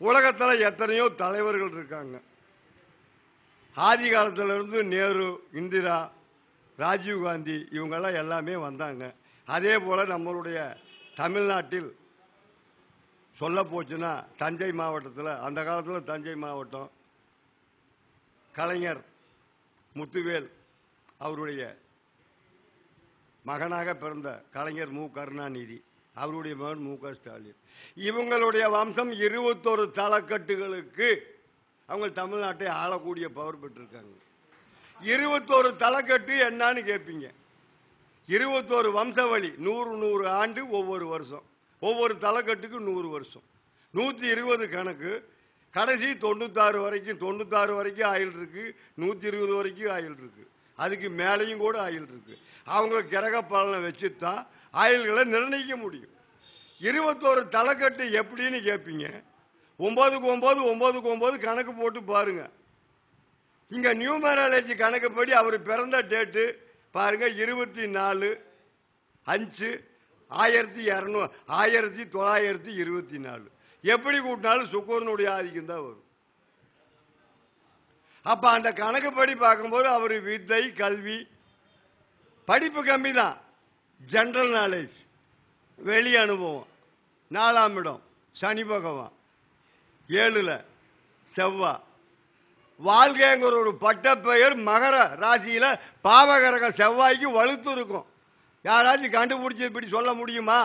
உலகத்தில் எத்தனையோ தலைவர்கள் இருக்காங்க. ஆதி காலத்திலிருந்து நேரு, இந்திரா, ராஜீவ்காந்தி இவங்கெல்லாம் எல்லாமே வந்தாங்க. அதே போல் நம்மளுடைய தமிழ்நாட்டில் சொல்ல போச்சுன்னா தஞ்சை மாவட்டத்தில், அந்த காலத்தில் தஞ்சை மாவட்டம், கலைஞர் முத்துவேல் அவருடைய மகனாக பிறந்த கலைஞர் மு. கருணாநிதி, அவருடைய மகன் மு. க. ஸ்டாலின், இவங்களுடைய வம்சம் 21 தலைக்கட்டுகளுக்கு அவங்க தமிழ்நாட்டை ஆளக்கூடிய பவர் பெற்றிருக்காங்க. 21 தலைக்கட்டு என்னன்னு கேட்பீங்க. 21 வம்சவழி, 100 ஆண்டு, ஒவ்வொரு வருஷம், ஒவ்வொரு தலைக்கட்டுக்கு 100 வருஷம், 120 கணக்கு. கடைசி 96 வரைக்கும் ஆயில் இருக்கு, 120 வரைக்கும் ஆயில் இருக்கு, அதுக்கு மேலேயும் கூட ஆயில் இருக்கு. அவங்க கிரக பலனை வச்சுதான் ஆயில்களை நிர்ணயிக்க முடியும். 21 தலைக்கட்டு எப்படின்னு கேட்பீங்க. 9 கணக்கு போட்டு பாருங்க. இங்க நியூமராலஜி கணக்குப்படி அவர் பிறந்த டேட்டு பாருங்க, 24/5/1924. எப்படி கூட்டினாலும் சுக்கரனுடைய ஆதிக்கம் தான் வரும். அப்ப அந்த கணக்குப்படி பார்க்கும்போது அவர் வித்தை, கல்வி, படிப்பு கம்மி தான், ஜெனரல் நாலேஜ், வெளி அனுபவம். 4ஆம் இடம் சனி பகவான், 7ல் செவ்வாய். வாழ்க்கைங்கிற ஒரு பட்ட பெயர் மகர ராசியில பாவகரக செவ்வாய்க்கு வலுத்து இருக்கும். யாராச்சும் கண்டுபிடிச்சி இப்படி சொல்ல முடியுமா?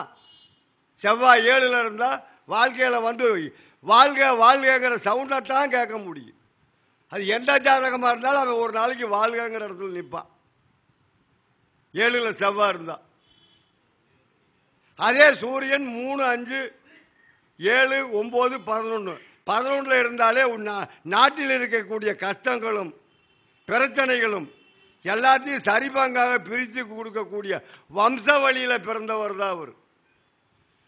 செவ்வாய் 7ல் இருந்தா வாழ்க்கையில வந்து வாழ்க்கைங்கிற சவுண்டத்தான் கேட்க முடியும். அது எந்த ஜாதகமா இருந்தாலும் அவன் ஒரு நாளைக்கு வாழ்க்கைங்கிற இடத்துல நிற்பான், 7ல் செவ்வாய் இருந்தா. அதே சூரியன் 3, 5, 7, 9, 11 இருந்தாலே நாட்டில் இருக்கக்கூடிய கஷ்டங்களும் பிரச்சனைகளும் எல்லாத்தையும் சரிபங்காக பிரித்து கொடுக்கக்கூடிய வம்ச வழியில பிறந்தவர் தான் அவர்.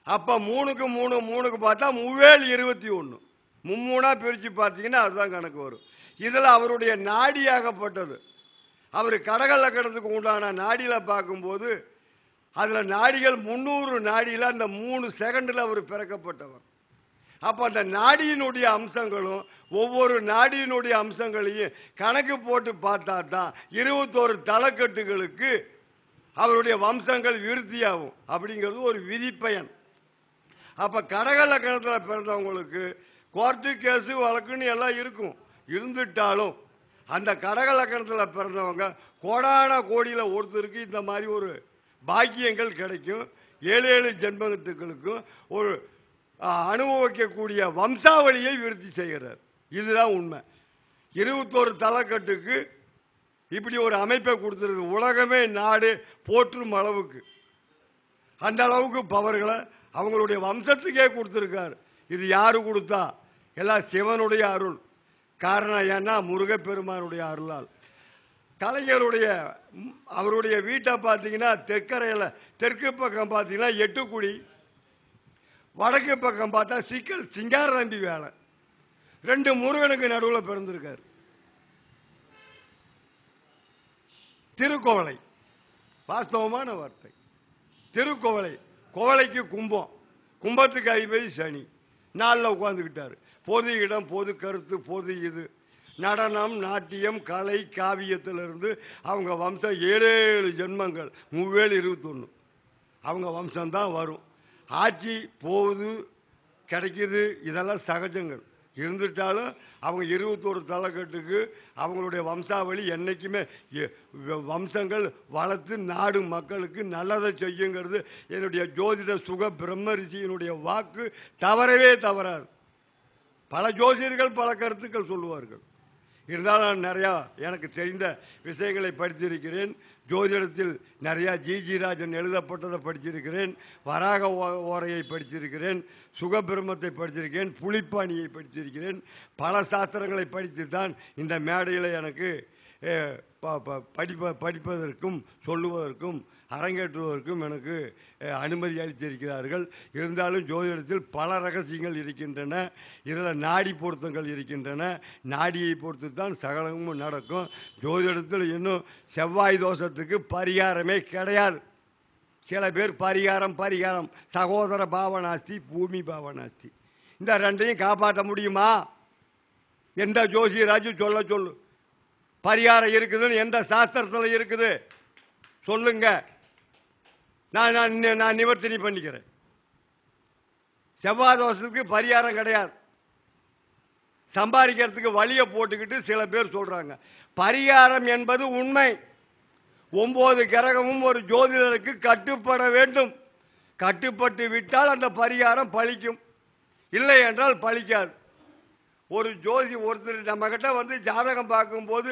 அப்ப 3க்கு 3 பார்த்தா 21, 3 பிரிச்சு பார்த்தீங்கன்னா அதுதான் கணக்கு வரும். இதுல அவருடைய நாடியாகப்பட்டது, அவர் கடக லக்கணத்துக்கு உண்டான நாடியில பார்க்கும்போது அதுல நாடிகள் 300 நாடியில அந்த 3 செகண்ட்ல அவர் பிறக்கப்பட்டவர். அப்ப அந்த நாடியினுடைய அம்சங்களும் ஒவ்வொரு நாடியினுடைய அம்சங்களையும் கணக்கு போட்டு பார்த்தா தான் 21 தலைக்கட்டுகளுக்கு அவருடைய வம்சங்கள் விருத்தியாகும் அப்படிங்கிறது ஒரு விதிப்பயன். அப்ப கடக லக்கணத்தில் பிறந்தவங்களுக்கு கோர்ட்டு கேஸு வழக்குன்னு எல்லாம் இருக்கும். இருந்துட்டாலும் அந்த கடக லக்கணத்தில் பிறந்தவங்க கோடான கோடியில ஒருத்தருக்கு இந்த மாதிரி ஒரு பாக்கியங்கள் கிடைக்கும். 7 ஜென்மத்துக்களுக்கும் ஒரு அனுபவிக்கக்கூடிய வம்சாவளியை விருத்தி செய்கிறார். இதுதான் உண்மை. 21 தலைக்கட்டுக்கு இப்படி ஒரு அமைப்பை கொடுத்துருக்கு. உலகமே நாடு போற்றும் அளவுக்கு, அந்த அளவுக்கு பவர்களை அவங்களுடைய வம்சத்துக்கே கொடுத்திருக்கார். இது யாரு கொடுத்தா? எல்லாம் சிவனுடைய அருள். காரணம் ஏன்னா முருகப்பெருமானுடைய அருளால். கலைஞருடைய அவருடைய வீட்டை பார்த்தீங்கன்னா தெற்கரையில், தெற்கு பக்கம் பார்த்தீங்கன்னா 8 குடி, வடக்கு பக்கம் பார்த்தா சிக்கல் சிங்கார தம்பி வேலை. 2 முருகனுக்கு நடுவில் பிறந்திருக்காரு. திருக்கோவலை, வாஸ்தவமான வார்த்தை, திருக்கோவலை. கோவலைக்கு கும்பம், கும்பத்துக்கு அதிபதி சனி. 4ல் உட்கார்ந்துக்கிட்டாரு. பொது இடம், பொது கருத்து, பொது இது, நடனம், நாட்டியம், கலை, காவியத்திலிருந்து அவங்க வம்சம் 7 ஜென்மங்கள் 3/21 அவங்க வம்சம்தான் வரும். ஆட்சி போகுது கிடைக்குது, இதெல்லாம் சகஜங்கள். இருந்துட்டாலும் அவங்க 21 தலைக்கட்டுக்கு அவங்களுடைய வம்சாவளி என்னைக்குமே வம்சங்கள் வளர்த்து நாடு மக்களுக்கு நல்லதை செய்யுங்கிறது என்னுடைய ஜோதிட சுக பிரம்ம ரிஷியினுடைய வாக்கு தவறவே தவறாது. பல ஜோசியர்கள் பல கருத்துக்கள் சொல்லுவார்கள். இருந்தாலும் நான் நிறையா எனக்கு தெரிந்த விஷயங்களை படித்திருக்கிறேன். ஜோதிடத்தில் நிறையா ஜி ராஜன் எழுதப்பட்டதை படிச்சிருக்கிறேன், வராக ஓரையை படிச்சிருக்கிறேன், சுகபிரமத்தை படிச்சிருக்கிறேன், புலிப்பாணியை படித்திருக்கிறேன். பல சாஸ்திரங்களை படித்து தான் இந்த மேடையில் எனக்கு படிப்பதற்கும் சொல்லுவதற்கும் அரங்கேற்றுவதற்கும் எனக்கு அனுமதி அளித்திருக்கிறார்கள். இருந்தாலும் ஜோதிடத்தில் பல ரகசியங்கள் இருக்கின்றன. இதில் நாடி பொருத்தங்கள் இருக்கின்றன. நாடியை பொறுத்து தான் சகலமும் நடக்கும். ஜோதிடத்தில் இன்னும் செவ்வாய் தோஷத்துக்கு பரிகாரமே கிடையாது. சில பேர் பரிகாரம் சகோதர பாவனாஸ்தி, பூமி பாவனாஸ்தி, இந்த ரெண்டையும் காப்பாற்ற முடியுமா? எந்த ஜோசியராஜு சொல்ல சொல்லு. பரிகாரம் இருக்குதுன்னு எந்த சாஸ்திரத்தில் இருக்குது சொல்லுங்க. நான் நிவர்த்தனை பண்ணிக்கிறேன். செவ்வாய் தோஷத்துக்கு பரிகாரம் கிடையாது. சம்பாதிக்கிறதுக்கு வழியை போட்டுக்கிட்டு சில பேர் சொல்றாங்க. பரிகாரம் என்பது உண்மை. 9 கிரகமும் ஒரு ஜோதிடருக்கு கட்டுப்பட வேண்டும். கட்டுப்பட்டு விட்டால் அந்த பரிகாரம் பலிக்கும், இல்லை என்றால் பலிக்காது. ஒரு ஜோசி ஒருத்தர் நம்ம கிட்ட வந்து ஜாதகம் பார்க்கும்போது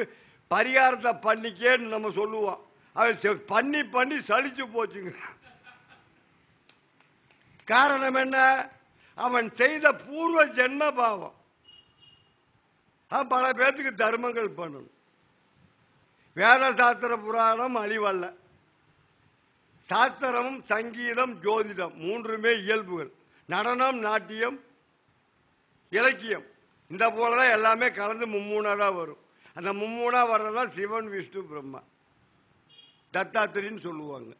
பரிகாரத்தை பண்ணிக்கேன்னு நம்ம சொல்லுவோம். அவன் பண்ணி பண்ணி சலிச்சு போச்சுங்க. காரணம் என்ன? அவன் செய்த பூர்வ ஜென்ம பாவம். பல பேர்த்துக்கு தர்மங்கள் பண்ணணும். வேத சாஸ்திர புராணம் அழிவல்ல. சாஸ்திரம், சங்கீதம், ஜோதிடம் மூன்றுமே இயல்புகள். நடனம், நாட்டியம், இலக்கியம் இந்த போலதான் எல்லாமே கலந்து மும்மூணாதான் வரும். அந்த மும்மூணா வர்றதுதான் சிவன், விஷ்ணு, பிரம்மா, தத்தாத்திரின்னு சொல்லுவாங்க.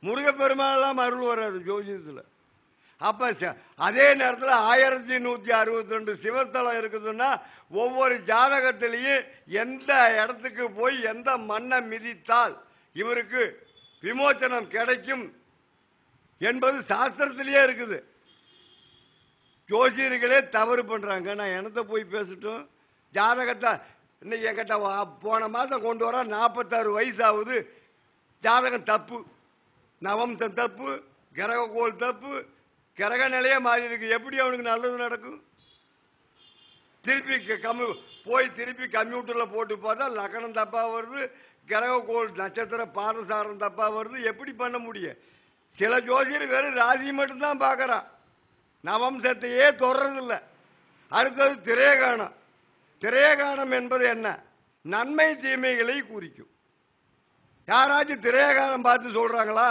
முருகப்பெருமானெல்லாம் அருள் வராது ஜோதிடத்தில். அப்ப அதே நேரத்தில் 1162 சிவஸ்தலம் இருக்குதுன்னா ஒவ்வொரு ஜாதகத்திலையும் எந்த இடத்துக்கு போய் எந்த மண்ணை மிதித்தால் இவருக்கு விமோச்சனம் கிடைக்கும் என்பது சாஸ்திரத்திலேயே இருக்குது. ஜோசியர்களே தவறு பண்றாங்க. நான் என்னத்தை போய் பேசட்டும்? ஜாதகத்தை இன்னைக்கு என்கிட்ட போன மாசம் கொண்டு வர 46 வயசு ஆகுது. ஜாதகம் தப்பு, நவம்சம் தப்பு, கிரக கோள் தப்பு, கிரக நிலையே மாறி இருக்கு. எப்படி அவனுக்கு நல்லது நடக்கும்? திருப்பி திருப்பி கம்ப்யூட்டர்ல போட்டு பார்த்தா லக்னம் தப்பா வருது, கிரக கோள் நட்சத்திர பாதசாரம் தப்பா வருது. எப்படி பண்ண முடியும்? சில ஜோசியர் வெறும் ராசி மட்டும்தான் பார்க்கறான், நவம்சத்தையே தொடர்றதில்லை. அடுத்தது திரேகானம். திரேகானம் என்பது என்ன? நன்மை தீமைகளை குறிக்கும். யாராச்சும் திரேகானம் பார்த்து சொல்றாங்களா?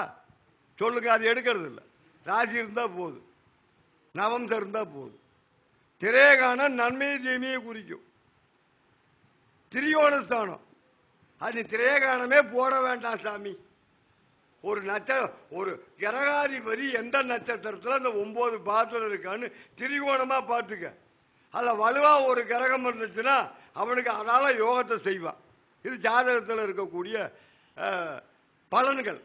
சொல்லுங்க. அது எடுக்கிறது இல்லை. ராசி இருந்தா போதும், நவம்சம் இருந்தா போதும். திரேகானம் நன்மை தீமையை குறிக்கும். திரியோணஸ்தானம் அது திரேகானமே போட வேண்டாம் சாமி. ஒரு கிரகாதிபதி எந்த நட்சத்திரத்தில் அந்த 9 பாதத்தில் இருக்கான்னு திரிகோணமா பார்த்துக்க. அதுல வலுவா ஒரு கிரகம் இருந்துச்சுன்னா அவனுக்கு அதால யோகத்தை செய்வான். இது ஜாதகத்தில் இருக்கக்கூடிய பலன்கள்.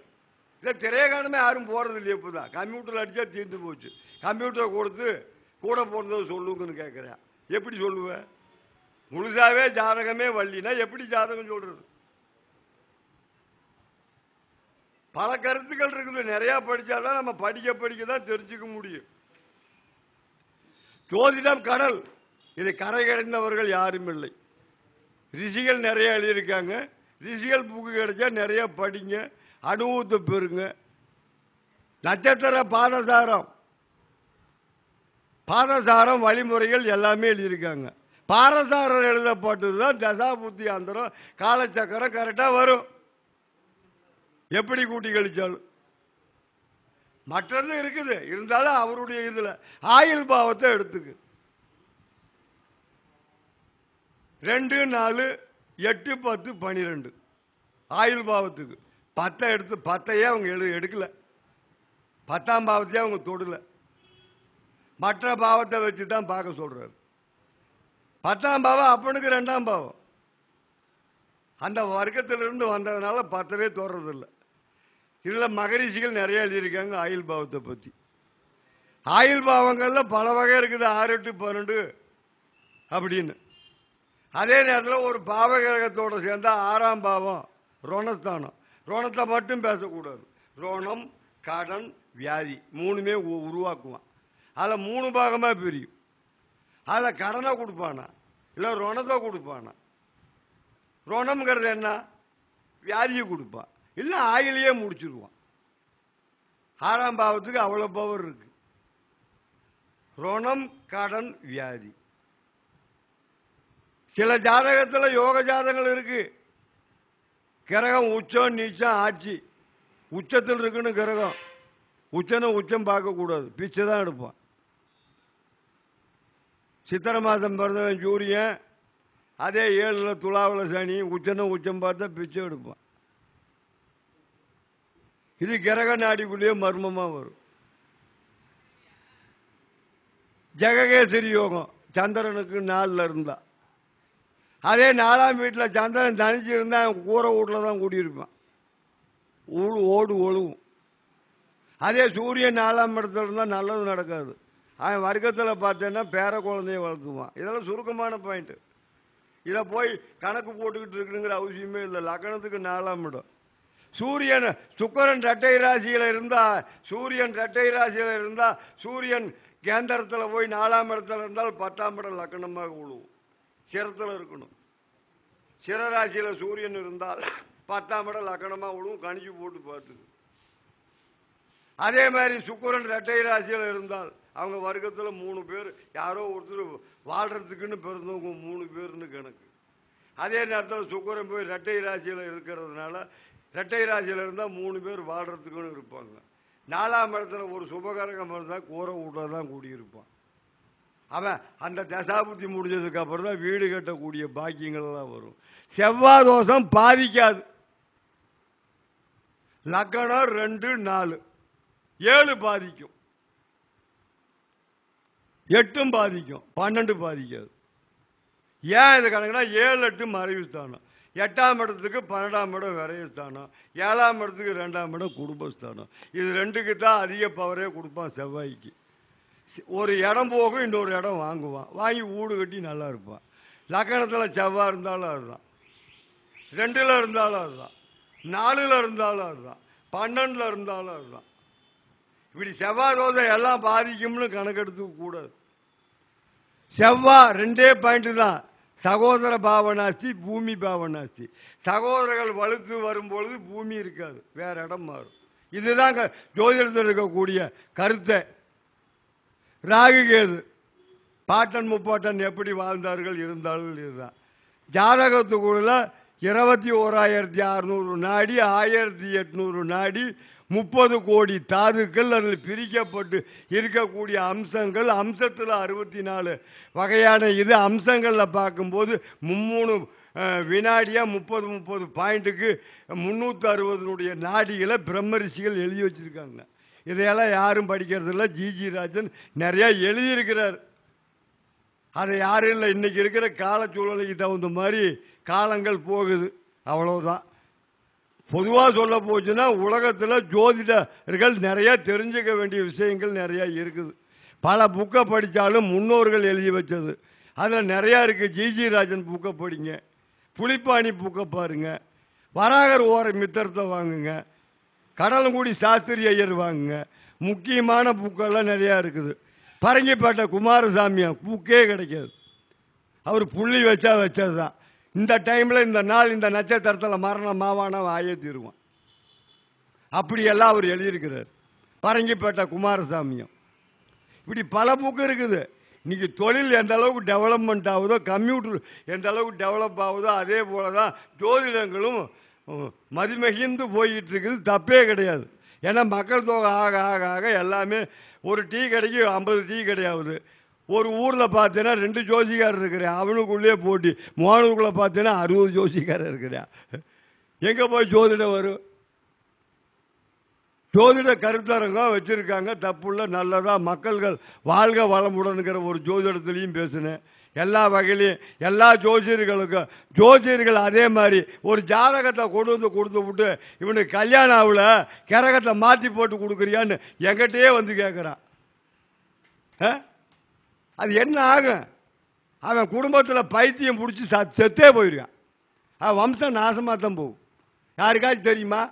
இதை திரேகானமே யாரும் போறது இல்லையா? இப்பதான் கம்ப்யூட்டர்ல அடிச்சா தீர்ந்து போச்சு. கம்ப்யூட்டர் கொடுத்து கூட போனது சொல்லுங்கன்னு கேட்கிறேன். எப்படி சொல்லுவேன்? முழுசாவே ஜாதகமே வள்ளினா எப்படி ஜாதகம் சொல்றது? பல கருத்துக்கள் இருக்குது. நிறைய படிச்சாதான் நம்ம படிக்க தான் தெரிஞ்சுக்க முடியும். ஜோதிடம் கடல். இதை கரை கடைந்தவர்கள் யாரும் இல்லை. ரிஷிகள் நிறைய எழுதியிருக்காங்க. ரிஷிகள் புக்கு கிடைச்சா நிறைய படிங்க, அனுபவத்தை பெறுங்க. நட்சத்திர பாதசாரம் வழிமுறைகள் எல்லாமே எழுதியிருக்காங்க. பாரசாரம் எழுதப்பட்டதுதான் தசா புத்தி அந்தரம் காலச்சக்கரம் கரெக்டா வரும். எப்படி கூட்டி கழிச்சாலும் மற்றது இருக்குது. இருந்தாலும் அவருடைய இதுல ஆயுள் பாவத்தை எடுத்துக்கு 2, 4, 8, 10, 12 ஆயுள் பாவத்துக்கு 10 எடுத்து 10ஐயே அவங்க எடுக்கல. 10ஆம் பாவத்தையே அவங்க தொடல. மற்ற பாவத்தை வச்சு தான் பார்க்க சொல்றாரு. 10ஆம் பாவம் அப்பனுக்கு 2ஆம் பாவம். அந்த வர்க்கத்திலிருந்து வந்ததுனால 10வே தோறதில்லை. இதுல மகரிஷிகள் நிறைய எழுதியிருக்காங்க ஆயுள் பாவத்தை பத்தி. ஆயுள் பாவங்கள்ல பல வகை இருக்குது. 6, 8, 12 அப்படின்னு. அதே நேரத்தில் ஒரு பாவகிரகத்தோட சேர்ந்தா 6ஆம் பாவம் ரோணஸ்தானம். ரோணத்தை மட்டும் பேசக்கூடாது. ரோணம், கடன், வியாதி மூணுமே உருவாக்குவான். அதுல 3 பாகமா பிரியும். அதுல கடனை கொடுப்பானா இல்ல ரோணத்தை கொடுப்பானா? ரோணம்ங்கிறது என்ன? வியாதியை கொடுப்பான், இல்ல ஆயிலேயே முடிச்சிருவான். 6ஆம் பாவத்துக்கு அவ்வளவு பவர் இருக்கு. ரோணம், கடன், வியாதி. சில ஜாதகத்துல யோக ஜாதகங்கள் இருக்கு. கிரகம் உச்சம், நீச்சம், ஆட்சி. உச்சத்தில் இருக்குன்னு கிரகம். உச்சம் பார்க்க கூடாது, பிச்சை தான் எடுப்பான். சித்திரை மாசம் பிறந்தவன் சூரியன், அதே 7ல் துலாவில் சனி, உச்சம் பார்த்தா பிச்சை எடுப்பான். இது கிரக நாடிக்குள்ளேயே மர்மமா வரும். ஜெககேசரி யோகம் சந்திரனுக்கு 4ல் இருந்தா. அதே 4ஆம் வீட்டில் சந்திரன் தனிச்சு இருந்தா கூரை வீட்டில் தான் கூடியிருப்பான், ஓடு ஒழுவும். அதே சூரியன் 4ஆம் இடத்துல இருந்தால் நல்லது நடக்காது. அவன் வர்க்கத்தில் பார்த்தேன்னா பேர குழந்தைய வளர்த்துவான். இதெல்லாம் சுருக்கமான பாயிண்ட். இதை போய் கணக்கு போட்டுக்கிட்டு இருக்குங்கிற அவசியமே இல்லை. லக்னத்துக்கு 4ஆம் இடம். சூரியன் சுக்கிரன் இரட்டை ராசியில் இருந்தா, சூரியன் கேந்திரத்தில் போய் 4ஆம் இடத்துல இருந்தால் 10ஆம் இடம் லக்னமாக விழுவும். சிரத்தில் இருக்கணும். சிரராசியில் சூரியன் இருந்தால் 10ஆம் இடம் லக்னமாக விழுவும். கணிச்சு போட்டு பார்த்துக்கு. அதே மாதிரி சுக்கிரன் இரட்டை ராசியில் இருந்தால் அவங்க வர்க்கத்தில் 3 பேர், யாரோ ஒருத்தர் வாழ்றதுக்குன்னு பிறந்தவங்க 3 பேர்னு கணக்கு. அதே நேரத்தில் சுக்கிரன் போய் இரட்டை ராசியில் இருக்கிறதுனால, இரட்டை ராசியில் இருந்தால் 3 பேர் வாழ்றதுக்குன்னு இருப்பாங்க. 4ஆம் இடத்துல ஒரு சுபகரகம் இருந்தால் கூரை வீட்டில் தான் கூடியிருப்பான். அவன் அந்த தசாபுத்தி முடிஞ்சதுக்கு அப்புறம் தான் வீடு கட்டக்கூடிய பாக்கியங்கள்லாம் வரும். செவ்வாய் தோஷம் பாதிக்காது. லக்னம் 2, 4, 7 பாதிக்கும், 8 பாதிக்கும், 12 பாதிக்காது. ஏன் இது கணக்குனா 7, 8 மறைவு ஸ்தானம். 8ஆம் இடத்துக்கு 12ஆம் இடம் விரைவு ஸ்தானம், 7ஆம் இடத்துக்கு 2ஆம் இடம் குடும்பஸ்தானம். இது 2க்கு தான் அதிக பவரே கொடுப்பான் செவ்வாய்க்கு. ஒரு இடம் போகும், இன்னொரு இடம் வாங்குவான், வாங்கி வீடு கட்டி நல்லா இருப்பான். லக்கணத்தில் செவ்வாய் இருந்தாலும் அதுதான், 2ல் இருந்தாலும் அதுதான், 4ல் இருந்தாலும் அதுதான், 12ல் இருந்தாலும் அதுதான். இப்படி செவ்வாய் தோஷம் எல்லாம் பாதிக்கும்னு கணக்கெடுத்துக்க கூடாது. செவ்வாய் 2 பாயிண்ட் தான். சகோதர பாவனாஸ்தி, பூமி பாவனாஸ்தி. சகோதரர்கள் வலுத்து வரும்பொழுது பூமி இருக்காது, வேற இடம் மாறும். இதுதான் ஜோதிடத்தில் இருக்கக்கூடிய கருத்தை. ராகு கேது பாட்டன் முப்பாட்டன் எப்படி வாழ்ந்தார்கள் இருந்தாலும் இதுதான். ஜாதகத்துக்குள்ள 21,600 நாடி, 1800 நாடி, 30 கோடி தாதுக்கள் அதில் பிரிக்கப்பட்டு இருக்கக்கூடிய அம்சங்கள். அம்சத்தில் 64 வகையான இது. அம்சங்களில் பார்க்கும்போது 3 வினாடியாக 30 பாயிண்ட்டுக்கு 360 நாடிகளை பிரம்மரிஷிகள் எழுதி வச்சிருக்காங்க. இதையெல்லாம் யாரும் படிக்கிறதில்ல. ஜிஜி ராஜன் நிறையா எழுதியிருக்கிறார். அதை யாரும் இல்லை. இன்னைக்கு இருக்கிற கால சூழ்நிலைக்கு தகுந்த மாதிரி காலங்கள் போகுது, அவ்வளவுதான். பொதுவாக சொல்ல போச்சுன்னா உலகத்தில் ஜோதிடர்கள் நிறைய தெரிஞ்சுக்க வேண்டிய விஷயங்கள் நிறையா இருக்குது. பல புக்கை படித்தாலும் முன்னோர்கள் எழுதி வச்சது அதில் நிறையா இருக்குது. ஜிஜி ராஜன் புக்கை படிங்க, புலிப்பாணி புக்கை பாருங்க, வராகர் ஓர மித்திரத்தை வாங்குங்க, கடலங்குடி சாஸ்திரி ஐயர் வாங்குங்க. முக்கியமான புக்கெல்லாம் நிறையா இருக்குது. பரங்கிப்பேட்டை குமாரசாமியா புக்கே கிடைக்காது. அவர் புள்ளி வச்சது தான். இந்த டைமில் இந்த நாள் இந்த நட்சத்திரத்தில் மரணம் மாவானம் ஆயே தீருவான். அப்படியெல்லாம் அவர் எழுதியிருக்கிறார். பரங்கிப்பேட்டை குமாரசாமியம். இப்படி பல புக்கு இருக்குது. இன்னைக்கு தொழில் எந்த அளவுக்கு டெவலப்மெண்ட் ஆகுதோ, கம்ப்யூட்டர் எந்த அளவுக்கு டெவலப் ஆகுதோ, அதே போல தான் ஜோதிடங்களும் மதிமகிழ்ந்து போய்கிட்டு இருக்குது. தப்பே கிடையாது. ஏன்னா மக்கள் தொகை ஆக ஆக ஆக எல்லாமே ஒரு டீ கடைக்கு 50 டீ கிடையாது. ஒரு ஊரில் பார்த்தீங்கன்னா 2 ஜோசிக்காரர் இருக்கிறேன், அவனுக்குள்ளே போட்டி. மோனூருக்குள்ளே பார்த்தீங்கன்னா 60 ஜோசிக்காரர் இருக்கிறேன். எங்கே போய் ஜோதிடம் வரும்? ஜோதிட கருத்தரங்கம் வச்சுருக்காங்க, தப்புள்ள நல்லதா. மக்கள்கள் வாழ்க வளமுடனுங்கிற ஒரு ஜோதிடத்துலேயும் பேசினேன். எல்லா வகையிலையும் எல்லா ஜோசியர்கள் அதே மாதிரி ஒரு ஜாதகத்தை கொண்டு வந்து கொடுத்து விட்டு, இவனுக்கு கல்யாணம் ஆகல, கிரகத்தை மாற்றி போட்டு கொடுக்குறியான்னு எங்கிட்டே வந்து கேட்குறான். அது என்ன ஆகும்? அவன் குடும்பத்தில் பைத்தியம் பிடிச்சி செத்தே போயிடுவான். அவன் வம்சம் நாசமாக தான் போகும். யாருக்காச்சும் தெரியுமா?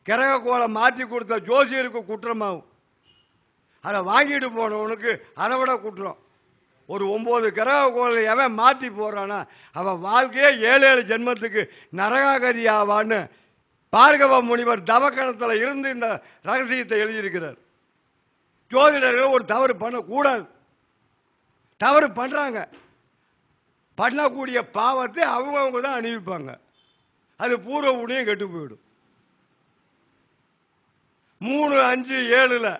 கிரக கோளை மாற்றி கொடுத்த ஜோசியருக்கு குற்றமாகும். அதை வாங்கிட்டு போனவனுக்கு அதை விட குற்றம். ஒரு 9 கிரக கோளை எவன் மாற்றி போறானா அவன் வாழ்க்கையே 7 ஜென்மத்துக்கு நரகாகதி ஆவான்னு பார்கவ முனிவர் தவக்கணத்தில் இருந்து இந்த ரகசியத்தை எழுதியிருக்கிறார். ஜோதிடர்கள் ஒரு தவறு பண்ணக்கூடாது. தவறு பண்றாங்க, பண்ணக்கூடிய பாவத்தை அவங்கவுங்க தான் அணிவிப்பாங்க. அது பூர்வ புண்ணியம் கெட்டு போயிடும். 3, 5, 7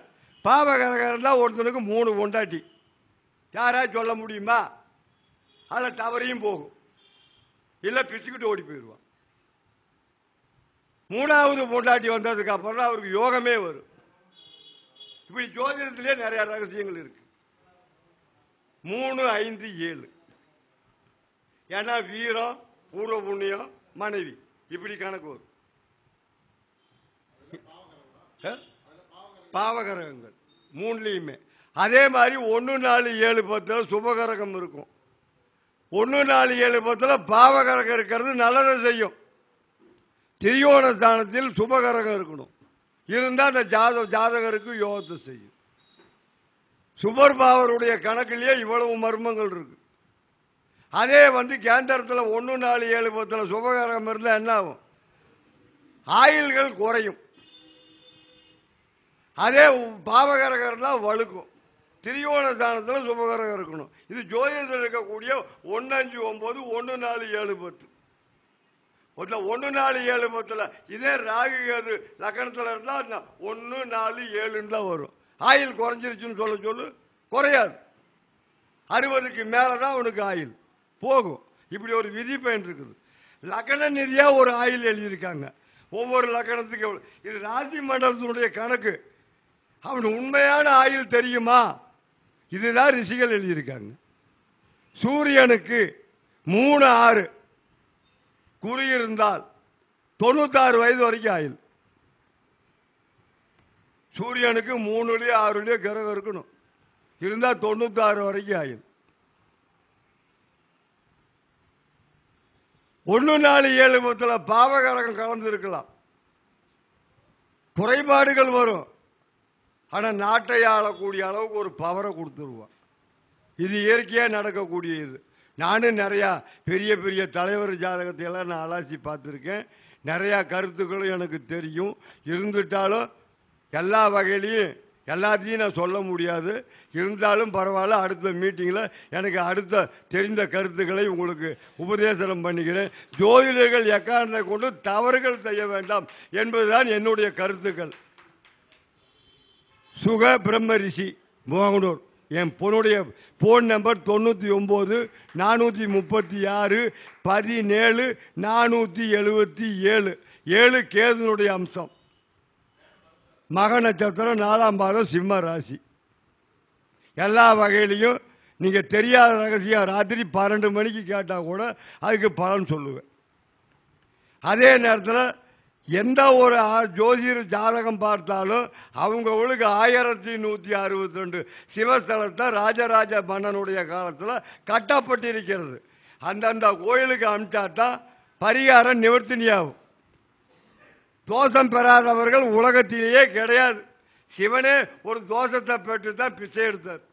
பாவகரகரண்டா ஒருத்தனுக்கு 3 பொண்டாட்டி. யாராச்சும் சொல்ல முடியுமா? அதில் தவறையும் போகும், இல்லை பிசுக்கிட்டு ஓடி போயிடுவான். 3வது பொண்டாட்டி வந்ததுக்கு அப்புறம் அவருக்கு யோகமே வரும். இப்படி ஜோதிடத்திலே நிறைய ரகசியங்கள் இருக்கு. 3, 5, 7. ஏன்னா வீரம், பூர்வ புண்ணியம், மனைவி இப்படி கணக்கு வரும். பாவகரகங்கள் 3லயுமே அதே மாதிரி 1, 4, 7, 10 சுபகரகம் இருக்கும். 1, 4, 7, 10 பாவகரகம் இருக்கிறது நல்லதை செய்யும். திரியோண ஸ்தானத்தில் சுபகரகம் இருக்கணும். இருந்தால் அந்த ஜாதகருக்கு யோகத்தை செய்யும். சுபர் பாவருடைய கணக்கிலேயே இவ்வளவு மர்மங்கள் இருக்கு. அதே கேந்திரத்தில் 1, 4, 7, 10 சுபகரகம் இருந்தால் என்ன ஆகும்? ஆயுள்கள் குறையும். அதே பாவகரகம் இருந்தால் வலுக்கும். திரியோண ஸ்தானத்தில் சுபகரகம் இருக்கணும். இது ஜோதிடத்தில் இருக்கக்கூடிய 1, 5, 9, 1, 4, 7, 10. 1, 4, 7, 10 இதே ராகு கேது லக்கணத்தில் இருந்தால் 1, 4, 7 தான் வரும். ஆயில் குறைஞ்சிருச்சுன்னு சொல்லு குறையாது. 60க்கு மேலதான் உனக்கு ஆயில் போகும். இப்படி ஒரு விதி பயன் இருக்குது. லக்கண நிதியா ஒரு ஆயில் எழுதியிருக்காங்க. ஒவ்வொரு லக்கணத்துக்கு இது ராசி மண்டலத்தினுடைய கணக்கு. அவனுக்கு உண்மையான ஆயில் தெரியுமா? இதுதான் ரிஷிகள் எழுதியிருக்காங்க. சூரியனுக்கு 3, 6 குறி இருந்தால் 96 வயது வரைக்கும் ஆயுள். சூரியனுக்கு 3லயோ 6லயோ கிரகம் இருக்கணும். இருந்தா 96 வரைக்கும் ஆயுள். 1, 4, 7, 10 பாவகரகம் கலந்து இருக்கலாம். குறைபாடுகள் வரும். ஆனா நாட்டை ஆளக்கூடிய அளவுக்கு ஒரு பவரை கொடுத்துருவான். இது இயற்கையா நடக்கக்கூடிய இது. நானும் நிறையா பெரிய பெரிய தலைவர் ஜாதகத்தை எல்லாம் நான் அலாசி பார்த்துருக்கேன். நிறையா கருத்துக்களும் எனக்கு தெரியும். இருந்துட்டாலும் எல்லா வகையிலையும் எல்லாத்தையும் நான் சொல்ல முடியாது. இருந்தாலும் பரவாயில்ல, அடுத்த மீட்டிங்கில் எனக்கு அடுத்த தெரிந்த கருத்துக்களை உங்களுக்கு உபதேசனம் பண்ணுகிறேன். ஜோதிடர்கள் எக்காரணத்தை கொண்டு தவறுகள் செய்ய வேண்டாம் என்பதுதான் என்னுடைய கருத்துக்கள். சுக பிரம்ம ரிஷி மோகனூர். என் பொண்ணுடைய போன் நம்பர் 99 436 17 477. 7 கேதுனுடைய அம்சம். மக நட்சத்திரம் 4ஆம் பாதம் சிம்ம ராசி. எல்லா வகையிலையும் நீங்க தெரியாத ரகசியம் ராத்திரி 12 மணிக்கு கேட்டா கூட அதுக்கு பலன் சொல்லுவேன். அதே நேரத்தில் எந்த ஒரு ஜோதிட ஜாதகம் பார்த்தாலும் அவங்களுக்கு 1162 சிவஸ்தலத்தை ராஜராஜ மன்னனுடைய காலத்தில் கட்டப்பட்டிருக்கிறது. அந்தந்த கோயிலுக்கு அனுப்பிச்சாதான் பரிகாரம் நிவர்த்தினியாகும். தோஷம் பெறாதவர்கள் உலகத்திலேயே கிடையாது. சிவனே ஒரு தோஷத்தை பெற்று தான் பிச்சை எடுத்தார்.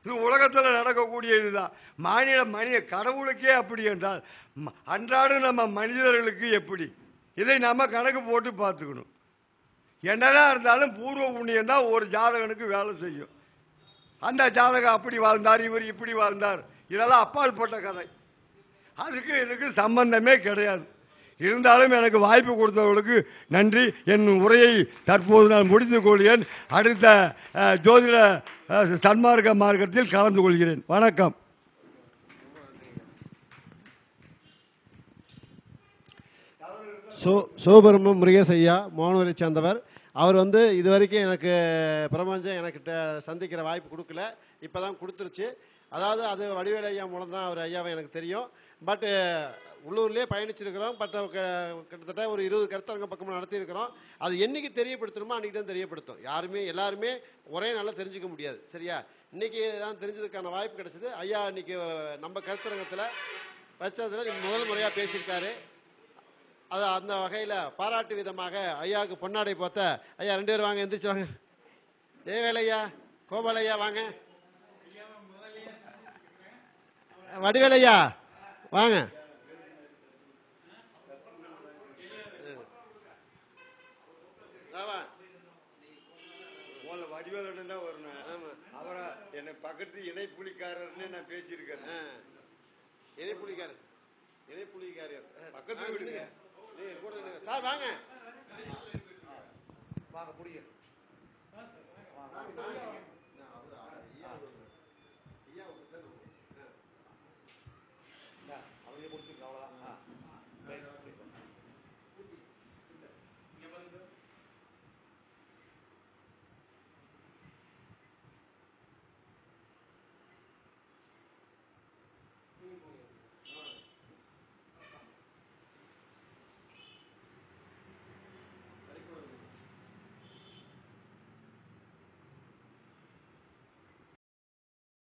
இது உலகத்தில் நடக்கக்கூடிய இதுதான். மனித கடவுளுக்கே அப்படி என்றால் அன்றாடம் நம்ம மனிதர்களுக்கு எப்படி? இதை நம்ம கணக்கு போட்டு பார்த்துக்கணும். என்னதான் இருந்தாலும் பூர்வ புண்ணியம் தான் ஒரு ஜாதகனுக்கு வேலை செய்யும். அந்த ஜாதகம் அப்படி வாழ்ந்தார், இவர் இப்படி வாழ்ந்தார், இதெல்லாம் அப்பாற்பட்ட கதை. அதுக்கு இதுக்கு சம்பந்தமே கிடையாது. இருந்தாலும் எனக்கு வாய்ப்பு கொடுத்தவர்களுக்கு நன்றி. என் உரையை தற்போது நான் முடித்துக் கொள்கிறேன். அடுத்த ஜோதிட சன்மார்க்க மார்க்கத்தில் கலந்து கொள்கிறேன். வணக்கம். சிவபெரும முருகேஷ் ஐயா மோகனூரை சேர்ந்தவர். அவர் இதுவரைக்கும் எனக்கு பிரபஞ்சம் எனக்கிட்ட சந்திக்கிற வாய்ப்பு கொடுக்கல. இப்போ தான் கொடுத்துருச்சு. அதாவது அது வடிவேலு ஐயா மூலம் தான் அவர் ஐயாவை எனக்கு தெரியும். பட் உள்ளூர்லேயே பயணிச்சிருக்கிறோம். பட் கிட்டத்தட்ட ஒரு 20 கருத்தரங்க பக்கமாக நடத்தியிருக்கிறோம். அது என்னைக்கு தெரியப்படுத்தணுமோ அன்றைக்கி தான் தெரியப்படுத்தும். எல்லாருமே ஒரே நாளில் தெரிஞ்சுக்க முடியாது. சரியா? இன்றைக்கி தான் தெரிஞ்சதுக்கான வாய்ப்பு கிடைச்சிது. ஐயா இன்னைக்கு நம்ம கருத்தரங்கத்தில் வச்சதில் முதல் முறையாக பேசியிருக்காரு. அது அந்த வகையில் பாராட்டு விதமாக ஐயாவுக்கு பொன்னாடை போத்த ஐயா 2 பேர் வாங்க, எந்திரிச்சு வாங்க. ஜெயவேலையா, கோபாலையா வாங்க. வடிவேலையா வாங்க. வடிவேலுடன் தான் வரணும். அவரை என்னை பக்கத்து இணைப்புலிக்காரர்னு நான் பேசியிருக்கேன். இணைப்புலிக்காரர் பக்கத்து விடுங்க சார். வாங்க வாங்க முடியும்.